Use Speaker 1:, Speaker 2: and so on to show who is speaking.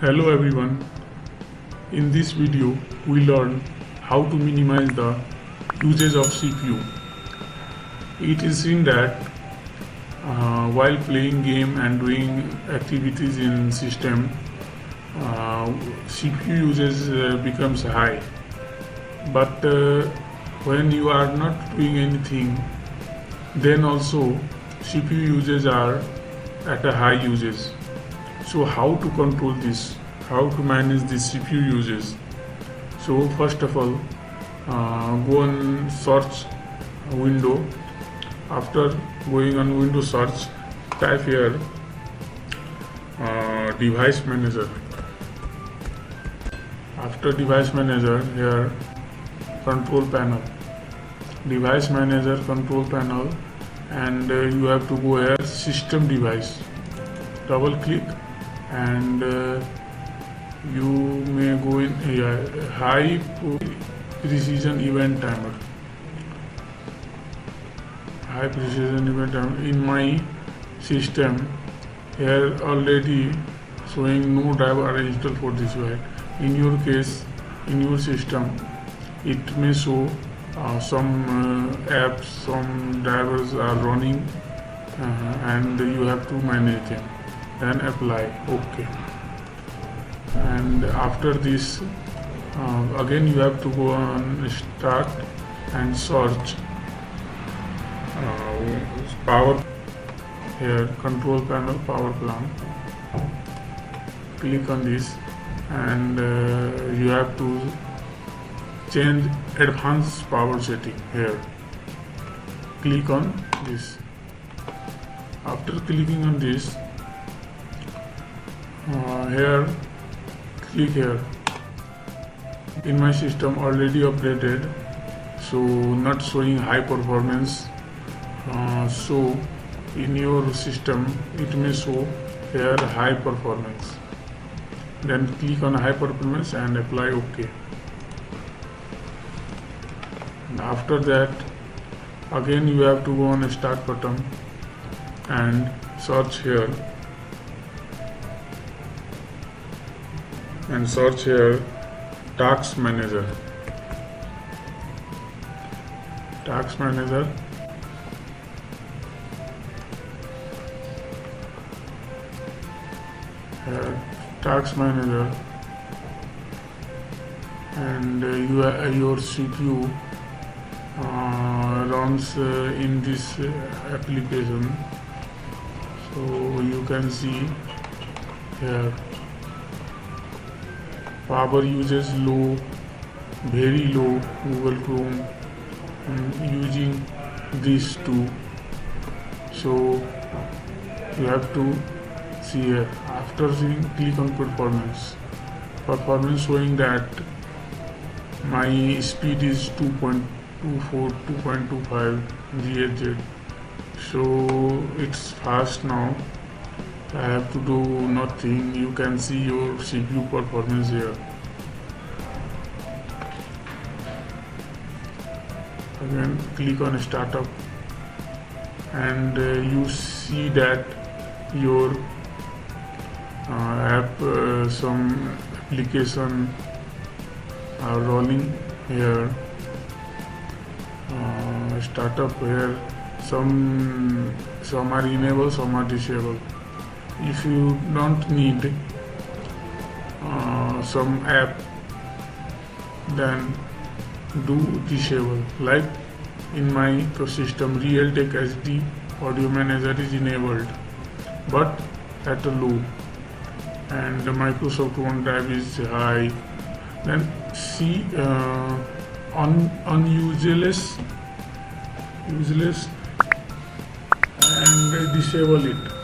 Speaker 1: Hello everyone, in this video we learn how to minimize the usage of CPU. It is seen that while playing game and doing activities in system, CPU usage becomes high. But when you are not doing anything, then also CPU uses are at a high usage. So how to control this? How to manage this CPU uses? So first of all, go on search window. After going on window search, type here device manager. After device manager, here control panel. Device manager, control panel, and you have to go here system device. Double click and you may go in here high precision event timer. High precision event timer. In my system here already showing no driver are installed for this way. In your case, in your system it may show some apps, some drivers are running and you have to manage them. Then apply OK, and after this again you have to go on start and search power. Here control panel, power plant, click on this and you have to change advanced power setting. Here click on this. After clicking on this, here click here. In my system already updated, so not showing high performance. So in your system it may show here high performance. Then click on high performance and apply OK. After that again you have to go on start button and search here. And search here task manager. Task manager. Task manager, and your CPU runs in this application. So you can see here power usage low, very low, Google Chrome, using these two. So you have to see here. After seeing, click on performance. Performance showing that my speed is 2.24, 2.25 GHz. So it's fast now. I have to do nothing. You can see your CPU performance here. Again click on startup and you see that your app, some application are running here. Startup here, some are enabled, some are disabled. If you don't need some app, then do disable. Like in my system, Realtek HD audio manager is enabled but at a low, and the Microsoft OneDrive is high. Then see useless and disable it.